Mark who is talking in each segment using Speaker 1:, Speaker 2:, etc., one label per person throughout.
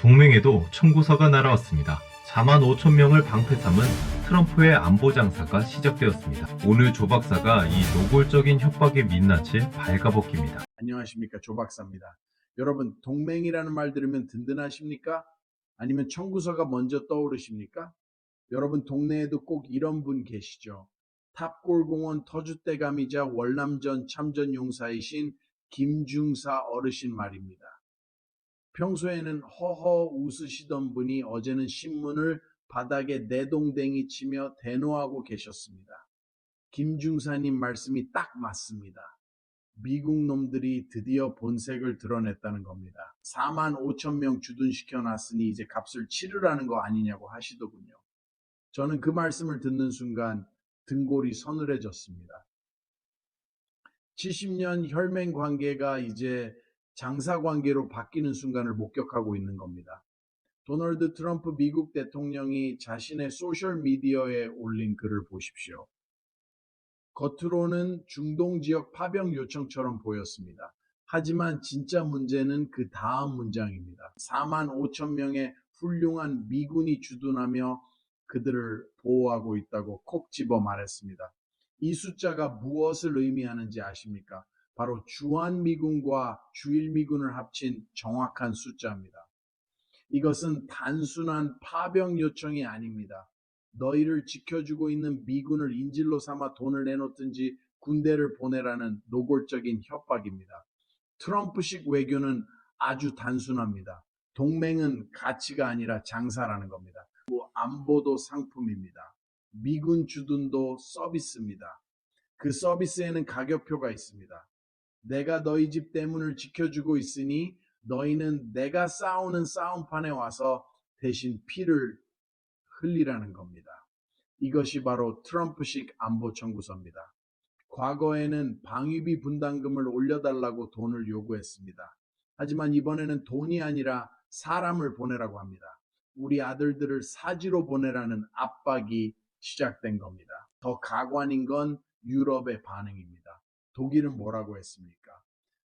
Speaker 1: 동맹에도 청구서가 날아왔습니다. 4만 5천 명을 방패 삼은 트럼프의 안보 장사가 시작되었습니다. 오늘 조 박사가 이 노골적인 협박의 민낯을 발가벗깁니다.
Speaker 2: 안녕하십니까, 조 박사입니다. 여러분, 동맹이라는 말 들으면 든든하십니까? 아니면 청구서가 먼저 떠오르십니까? 여러분 동네에도 꼭 이런 분 계시죠? 탑골공원 터줏대감이자 월남전 참전용사이신 김중사 어르신 말입니다. 평소에는 허허 웃으시던 분이 어제는 신문을 바닥에 내동댕이 치며 대노하고 계셨습니다. 김중사님 말씀이 딱 맞습니다. 미국 놈들이 드디어 본색을 드러냈다는 겁니다. 4만 5천 명 주둔시켜 놨으니 이제 값을 치르라는 거 아니냐고 하시더군요. 저는 그 말씀을 듣는 순간 등골이 서늘해졌습니다. 70년 혈맹 관계가 이제 장사 관계로 바뀌는 순간을 목격하고 있는 겁니다. 도널드 트럼프 미국 대통령이 자신의 소셜미디어에 올린 글을 보십시오. 겉으로는 중동 지역 파병 요청처럼 보였습니다. 하지만 진짜 문제는 그 다음 문장입니다. 4만 5천 명의 훌륭한 미군이 주둔하며 그들을 보호하고 있다고 콕 집어 말했습니다. 이 숫자가 무엇을 의미하는지 아십니까? 바로 주한미군과 주일미군을 합친 정확한 숫자입니다. 이것은 단순한 파병 요청이 아닙니다. 너희를 지켜주고 있는 미군을 인질로 삼아 돈을 내놓든지 군대를 보내라는 노골적인 협박입니다. 트럼프식 외교는 아주 단순합니다. 동맹은 가치가 아니라 장사라는 겁니다. 안보도 상품입니다. 미군 주둔도 서비스입니다. 그 서비스에는 가격표가 있습니다. 내가 너희 집 대문을 지켜주고 있으니 너희는 내가 싸우는 싸움판에 와서 대신 피를 흘리라는 겁니다. 이것이 바로 트럼프식 안보 청구서입니다. 과거에는 방위비 분담금을 올려달라고 돈을 요구했습니다. 하지만 이번에는 돈이 아니라 사람을 보내라고 합니다. 우리 아들들을 사지로 보내라는 압박이 시작된 겁니다. 더 가관인 건 유럽의 반응입니다. 독일은 뭐라고 했습니까?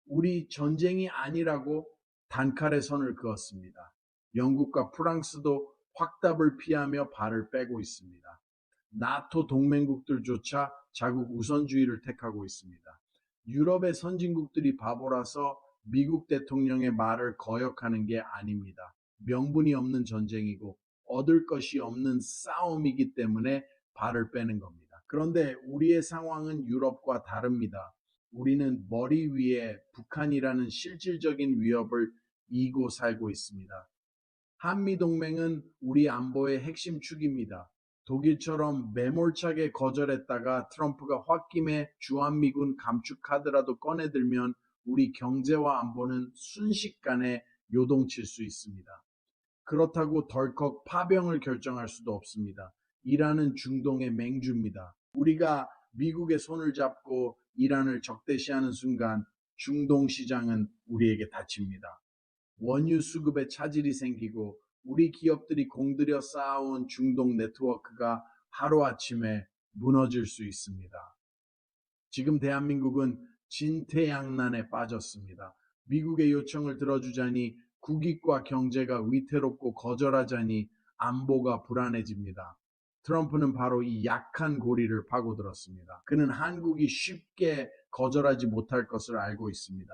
Speaker 2: 우리 전쟁이 아니라고 단칼에 선을 그었습니다. 영국과 프랑스도 확답을 피하며 발을 빼고 있습니다. 나토 동맹국들조차 자국 우선주의를 택하고 있습니다. 유럽의 선진국들이 바보라서 미국 대통령의 말을 거역하는 게 아닙니다. 명분이 없는 전쟁이고 얻을 것이 없는 싸움이기 때문에 발을 빼는 겁니다. 그런데 우리의 상황은 유럽과 다릅니다. 우리는 머리 위에 북한이라는 실질적인 위협을 이고 살고 있습니다. 한미동맹은 우리 안보의 핵심 축입니다. 독일처럼 매몰차게 거절했다가 트럼프가 홧김에 주한미군 감축 카드라도 꺼내들면 우리 경제와 안보는 순식간에 요동칠 수 있습니다. 그렇다고 덜컥 파병을 결정할 수도 없습니다. 이란은 중동의 맹주입니다. 우리가 미국의 손을 잡고 이란을 적대시하는 순간 중동 시장은 우리에게 닫힙니다. 원유 수급에 차질이 생기고 우리 기업들이 공들여 쌓아온 중동 네트워크가 하루아침에 무너질 수 있습니다. 지금 대한민국은 진퇴양난에 빠졌습니다. 미국의 요청을 들어주자니 국익과 경제가 위태롭고 거절하자니 안보가 불안해집니다. 트럼프는 바로 이 약한 고리를 파고들었습니다. 그는 한국이 쉽게 거절하지 못할 것을 알고 있습니다.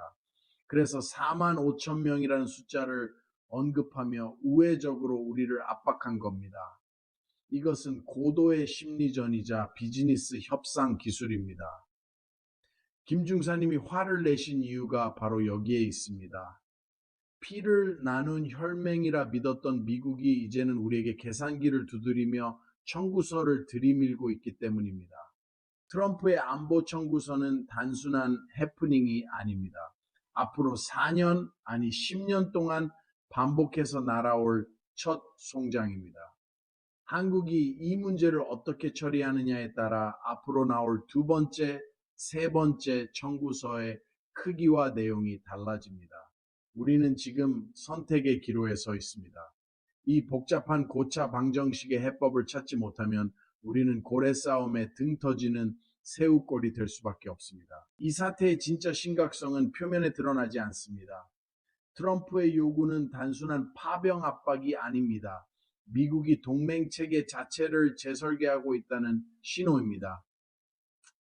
Speaker 2: 그래서 4만 5천 명이라는 숫자를 언급하며 우회적으로 우리를 압박한 겁니다. 이것은 고도의 심리전이자 비즈니스 협상 기술입니다. 김중사님이 화를 내신 이유가 바로 여기에 있습니다. 피를 나눈 혈맹이라 믿었던 미국이 이제는 우리에게 계산기를 두드리며 청구서를 들이밀고 있기 때문입니다. 트럼프의 안보 청구서는 단순한 해프닝이 아닙니다. 앞으로 4년 아니 10년 동안 반복해서 날아올 첫 송장입니다. 한국이 이 문제를 어떻게 처리하느냐에 따라 앞으로 나올 두 번째, 세 번째 청구서의 크기와 내용이 달라집니다. 우리는 지금 선택의 기로에 서 있습니다. 이 복잡한 고차 방정식의 해법을 찾지 못하면 우리는 고래 싸움에 등 터지는 새우꼴이 될 수밖에 없습니다. 이 사태의 진짜 심각성은 표면에 드러나지 않습니다. 트럼프의 요구는 단순한 파병 압박이 아닙니다. 미국이 동맹 체계 자체를 재설계하고 있다는 신호입니다.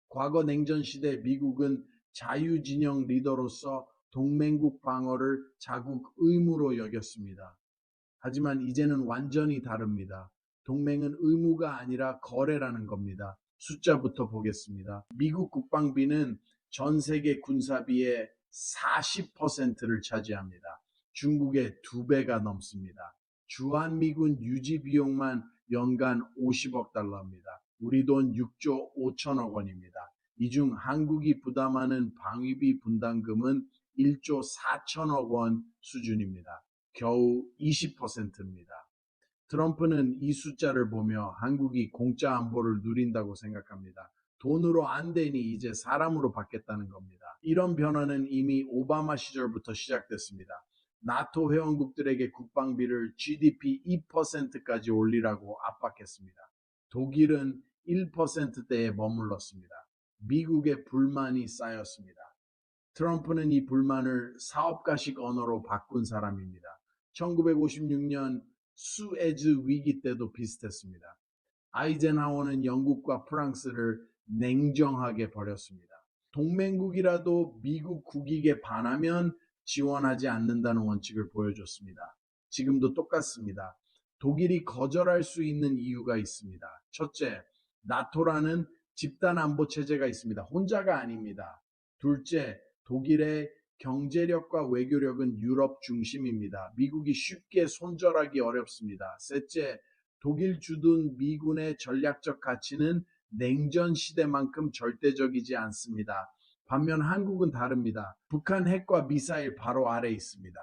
Speaker 2: 과거 냉전 시대 미국은 자유진영 리더로서 동맹국 방어를 자국 의무로 여겼습니다. 하지만 이제는 완전히 다릅니다. 동맹은 의무가 아니라 거래라는 겁니다. 숫자부터 보겠습니다. 미국 국방비는 전 세계 군사비의 40%를 차지합니다. 중국의 2배가 넘습니다. 주한미군 유지 비용만 연간 50억 달러입니다. 우리 돈 6조 5천억 원입니다. 이 중 한국이 부담하는 방위비 분담금은 1조 4천억 원 수준입니다. 겨우 20%입니다. 트럼프는 이 숫자를 보며 한국이 공짜 안보를 누린다고 생각합니다. 돈으로 안 되니 이제 사람으로 받겠다는 겁니다. 이런 변화는 이미 오바마 시절부터 시작됐습니다. 나토 회원국들에게 국방비를 GDP 2%까지 올리라고 압박했습니다. 독일은 1%대에 머물렀습니다. 미국의 불만이 쌓였습니다. 트럼프는 이 불만을 사업가식 언어로 바꾼 사람입니다. 1956년 수에즈 위기 때도 비슷했습니다. 아이젠하워는 영국과 프랑스를 냉정하게 버렸습니다. 동맹국이라도 미국 국익에 반하면 지원하지 않는다는 원칙을 보여줬습니다. 지금도 똑같습니다. 독일이 거절할 수 있는 이유가 있습니다. 첫째, 나토라는 집단 안보 체제가 있습니다. 혼자가 아닙니다. 둘째, 독일의 경제력과 외교력은 유럽 중심입니다. 미국이 쉽게 손절하기 어렵습니다. 셋째, 독일 주둔 미군의 전략적 가치는 냉전 시대만큼 절대적이지 않습니다. 반면 한국은 다릅니다. 북한 핵과 미사일 바로 아래 있습니다.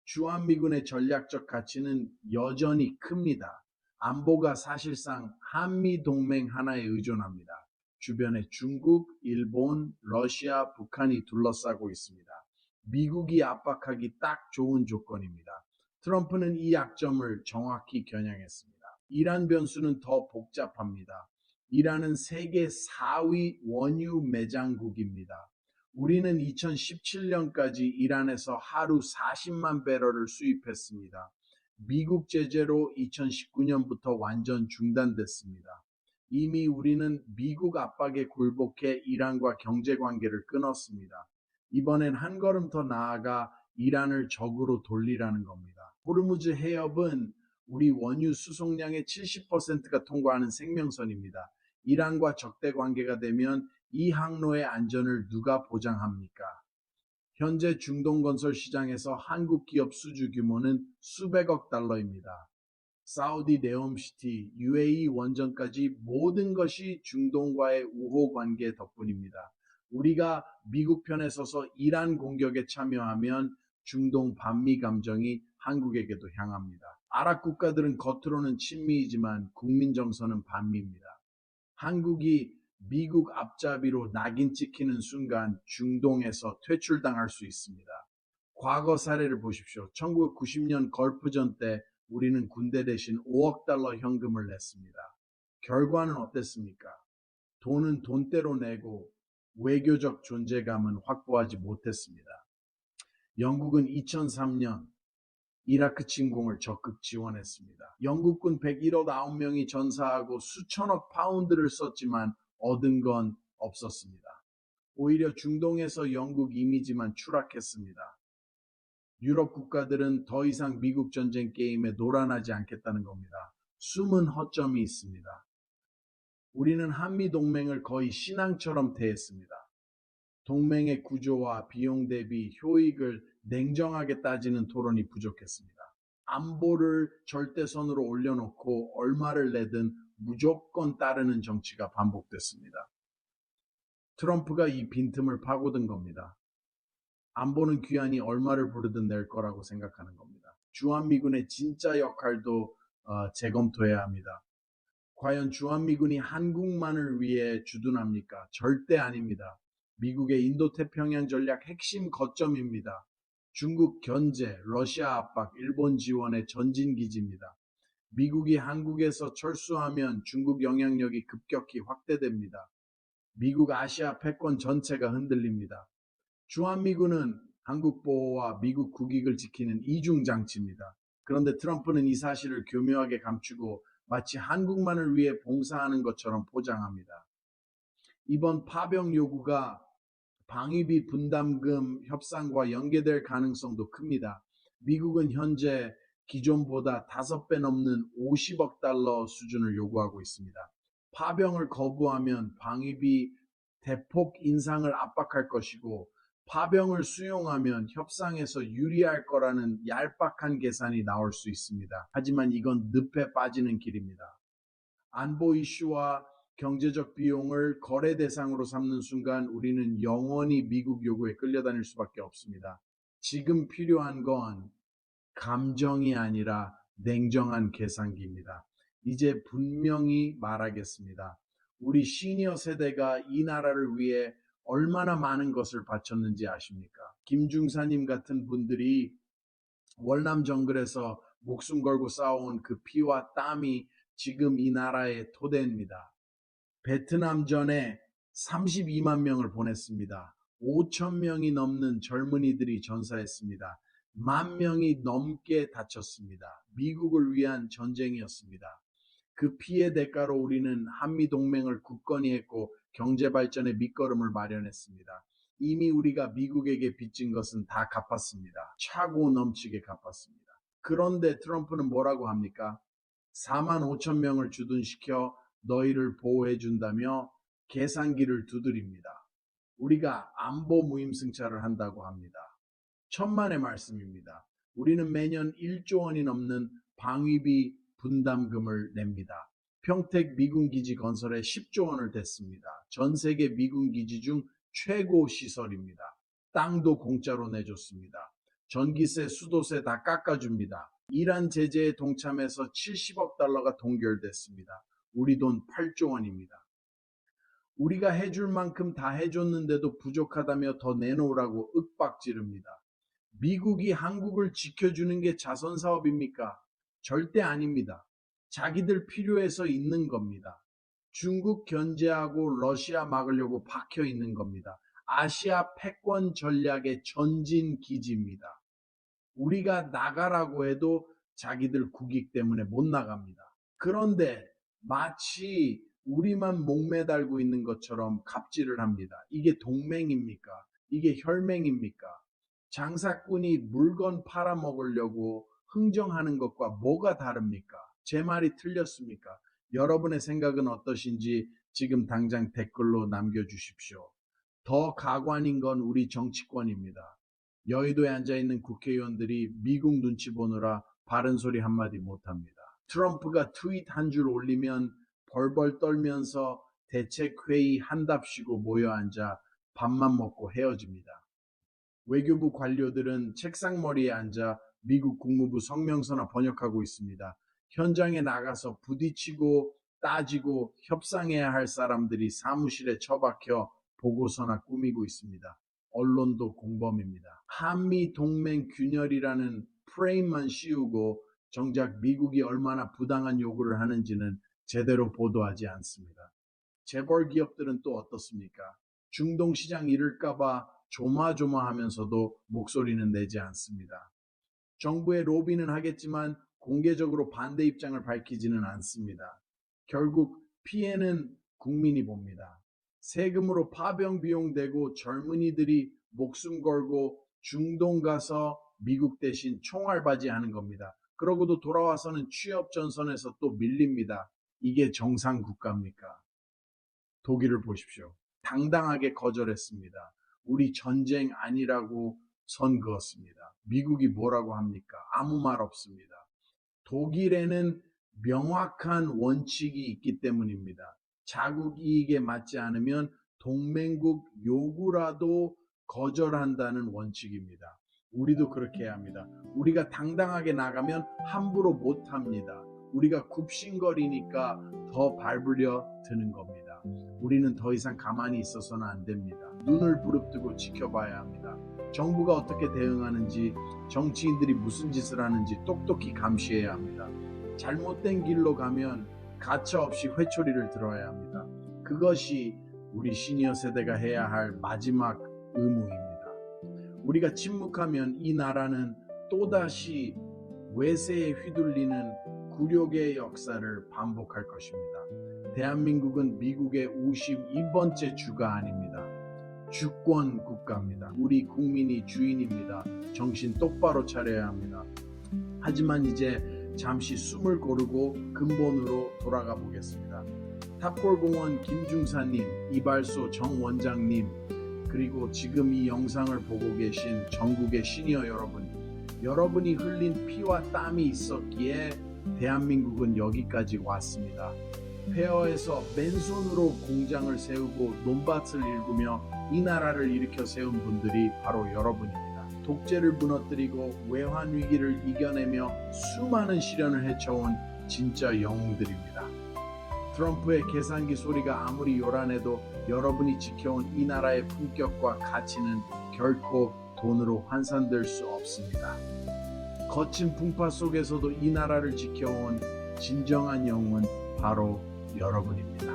Speaker 2: 주한미군의 전략적 가치는 여전히 큽니다. 안보가 사실상 한미동맹 하나에 의존합니다. 주변에 중국, 일본, 러시아, 북한이 둘러싸고 있습니다. 미국이 압박하기 딱 좋은 조건입니다. 트럼프는 이 약점을 정확히 겨냥했습니다. 이란 변수는 더 복잡합니다. 이란은 세계 4위 원유 매장국입니다. 우리는 2017년까지 이란에서 하루 40만 배럴을 수입했습니다. 미국 제재로 2019년부터 완전 중단됐습니다. 이미 우리는 미국 압박에 굴복해 이란과 경제 관계를 끊었습니다. 이번엔 한 걸음 더 나아가 이란을 적으로 돌리라는 겁니다. 호르무즈 해협은 우리 원유 수송량의 70%가 통과하는 생명선입니다. 이란과 적대 관계가 되면 이 항로의 안전을 누가 보장합니까? 현재 중동 건설 시장에서 한국 기업 수주 규모는 수백억 달러입니다. 사우디 네옴시티, UAE 원전까지 모든 것이 중동과의 우호 관계 덕분입니다. 우리가 미국 편에 서서 이란 공격에 참여하면 중동 반미 감정이 한국에게도 향합니다. 아랍 국가들은 겉으로는 친미이지만 국민 정서는 반미입니다. 한국이 미국 앞잡이로 낙인 찍히는 순간 중동에서 퇴출당할 수 있습니다. 과거 사례를 보십시오. 1990년 걸프전 때 우리는 군대 대신 5억 달러 현금을 냈습니다. 결과는 어땠습니까? 돈은 돈대로 내고 외교적 존재감은 확보하지 못했습니다. 영국은 2003년 이라크 침공을 적극 지원했습니다. 영국군 101억 9명이 전사하고 수천억 파운드를 썼지만 얻은 건 없었습니다. 오히려 중동에서 영국 이미지만 추락했습니다. 유럽 국가들은 더 이상 미국 전쟁 게임에 놀아나지 않겠다는 겁니다. 숨은 허점이 있습니다. 우리는 한미 동맹을 거의 신앙처럼 대했습니다. 동맹의 구조와 비용 대비 효익을 냉정하게 따지는 토론이 부족했습니다. 안보를 절대선으로 올려놓고 얼마를 내든 무조건 따르는 정치가 반복됐습니다. 트럼프가 이 빈틈을 파고든 겁니다. 안보는 귀하니 얼마를 부르든 낼 거라고 생각하는 겁니다. 주한미군의 진짜 역할도 재검토해야 합니다. 과연 주한미군이 한국만을 위해 주둔합니까? 절대 아닙니다. 미국의 인도태평양 전략 핵심 거점입니다. 중국 견제, 러시아 압박, 일본 지원의 전진기지입니다. 미국이 한국에서 철수하면 중국 영향력이 급격히 확대됩니다. 미국 아시아 패권 전체가 흔들립니다. 주한미군은 한국 보호와 미국 국익을 지키는 이중장치입니다. 그런데 트럼프는 이 사실을 교묘하게 감추고 마치 한국만을 위해 봉사하는 것처럼 포장합니다. 이번 파병 요구가 방위비 분담금 협상과 연계될 가능성도 큽니다. 미국은 현재 기존보다 5배 넘는 50억 달러 수준을 요구하고 있습니다. 파병을 거부하면 방위비 대폭 인상을 압박할 것이고, 파병을 수용하면 협상에서 유리할 거라는 얄팍한 계산이 나올 수 있습니다. 하지만 이건 늪에 빠지는 길입니다. 안보 이슈와 경제적 비용을 거래 대상으로 삼는 순간 우리는 영원히 미국 요구에 끌려다닐 수밖에 없습니다. 지금 필요한 건 감정이 아니라 냉정한 계산기입니다. 이제 분명히 말하겠습니다. 우리 시니어 세대가 이 나라를 위해 얼마나 많은 것을 바쳤는지 아십니까? 김중사님 같은 분들이 월남 정글에서 목숨 걸고 싸워온 그 피와 땀이 지금 이 나라의 토대입니다. 베트남전에 32만 명을 보냈습니다. 5천 명이 넘는 젊은이들이 전사했습니다. 1만 명이 넘게 다쳤습니다. 미국을 위한 전쟁이었습니다. 그 피해 대가로 우리는 한미동맹을 굳건히 했고 경제발전의 밑거름을 마련했습니다. 이미 우리가 미국에게 빚진 것은 다 갚았습니다. 차고 넘치게 갚았습니다. 그런데 트럼프는 뭐라고 합니까? 4만 5천 명을 주둔시켜 너희를 보호해 준다며 계산기를 두드립니다. 우리가 안보 무임승차를 한다고 합니다. 천만의 말씀입니다. 우리는 매년 1조 원이 넘는 방위비 분담금을 냅니다. 평택 미군기지 건설에 10조 원을 댔습니다. 전 세계 미군기지 중 최고 시설입니다. 땅도 공짜로 내줬습니다. 전기세, 수도세 다 깎아줍니다. 이란 제재에 동참해서 70억 달러가 동결됐습니다. 우리 돈 8조 원입니다. 우리가 해줄 만큼 다 해줬는데도 부족하다며 더 내놓으라고 윽박지릅니다. 미국이 한국을 지켜주는 게 자선사업입니까? 절대 아닙니다. 자기들 필요해서 있는 겁니다. 중국 견제하고 러시아 막으려고 박혀 있는 겁니다. 아시아 패권 전략의 전진 기지입니다. 우리가 나가라고 해도 자기들 국익 때문에 못 나갑니다. 그런데 마치 우리만 목매달고 있는 것처럼 갑질을 합니다. 이게 동맹입니까? 이게 혈맹입니까? 장사꾼이 물건 팔아먹으려고 흥정하는 것과 뭐가 다릅니까? 제 말이 틀렸습니까? 여러분의 생각은 어떠신지 지금 당장 댓글로 남겨주십시오. 더 가관인 건 우리 정치권입니다. 여의도에 앉아있는 국회의원들이 미국 눈치 보느라 바른 소리 한마디 못합니다. 트럼프가 트윗 한 줄 올리면 벌벌 떨면서 대책회의 한답시고 모여 앉아 밥만 먹고 헤어집니다. 외교부 관료들은 책상머리에 앉아 미국 국무부 성명서나 번역하고 있습니다. 현장에 나가서 부딪히고 따지고 협상해야 할 사람들이 사무실에 처박혀 보고서나 꾸미고 있습니다. 언론도 공범입니다. 한미 동맹 균열이라는 프레임만 씌우고 정작 미국이 얼마나 부당한 요구를 하는지는 제대로 보도하지 않습니다. 재벌 기업들은 또 어떻습니까? 중동 시장 잃을까봐 조마조마하면서도 목소리는 내지 않습니다. 정부의 로비는 하겠지만 공개적으로 반대 입장을 밝히지는 않습니다. 결국 피해는 국민이 봅니다. 세금으로 파병 비용 대고 젊은이들이 목숨 걸고 중동 가서 미국 대신 총알바지 하는 겁니다. 그러고도 돌아와서는 취업 전선에서 또 밀립니다. 이게 정상 국가입니까? 독일을 보십시오. 당당하게 거절했습니다. 우리 전쟁 아니라고 선 그었습니다. 미국이 뭐라고 합니까? 아무 말 없습니다. 독일에는 명확한 원칙이 있기 때문입니다. 자국 이익에 맞지 않으면 동맹국 요구라도 거절한다는 원칙입니다. 우리도 그렇게 해야 합니다. 우리가 당당하게 나가면 함부로 못합니다. 우리가 굽신거리니까 더 밟으려 드는 겁니다. 우리는 더 이상 가만히 있어서는 안 됩니다. 눈을 부릅뜨고 지켜봐야 합니다. 정부가 어떻게 대응하는지, 정치인들이 무슨 짓을 하는지 똑똑히 감시해야 합니다. 잘못된 길로 가면 가차없이 회초리를 들어야 합니다. 그것이 우리 시니어 세대가 해야 할 마지막 의무입니다. 우리가 침묵하면 이 나라는 또다시 외세에 휘둘리는 굴욕의 역사를 반복할 것입니다. 대한민국은 미국의 52번째 주가 아닙니다. 주권 국가입니다. 우리 국민이 주인입니다. 정신 똑바로 차려야 합니다. 하지만 이제 잠시 숨을 고르고 근본으로 돌아가 보겠습니다. 탑골공원 김중사님, 이발소 정 원장님, 그리고 지금 이 영상을 보고 계신 전국의 시니어 여러분, 여러분이 흘린 피와 땀이 있었기에 대한민국은 여기까지 왔습니다. 폐허에서 맨손으로 공장을 세우고 논밭을 일구며 이 나라를 일으켜 세운 분들이 바로 여러분입니다. 독재를 무너뜨리고 외환 위기를 이겨내며 수많은 시련을 헤쳐온 진짜 영웅들입니다. 트럼프의 계산기 소리가 아무리 요란해도 여러분이 지켜온 이 나라의 품격과 가치는 결코 돈으로 환산될 수 없습니다. 거친 풍파 속에서도 이 나라를 지켜온 진정한 영웅은 바로 여러분입니다.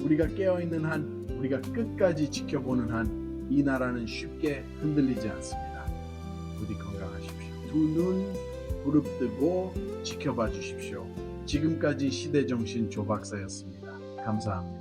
Speaker 2: 우리가 깨어있는 한, 우리가 끝까지 지켜보는 한 이 나라는 쉽게 흔들리지 않습니다. 부디 건강하십시오. 두 눈 부릅뜨고 지켜봐 주십시오. 지금까지 시대정신 조박사였습니다. 감사합니다.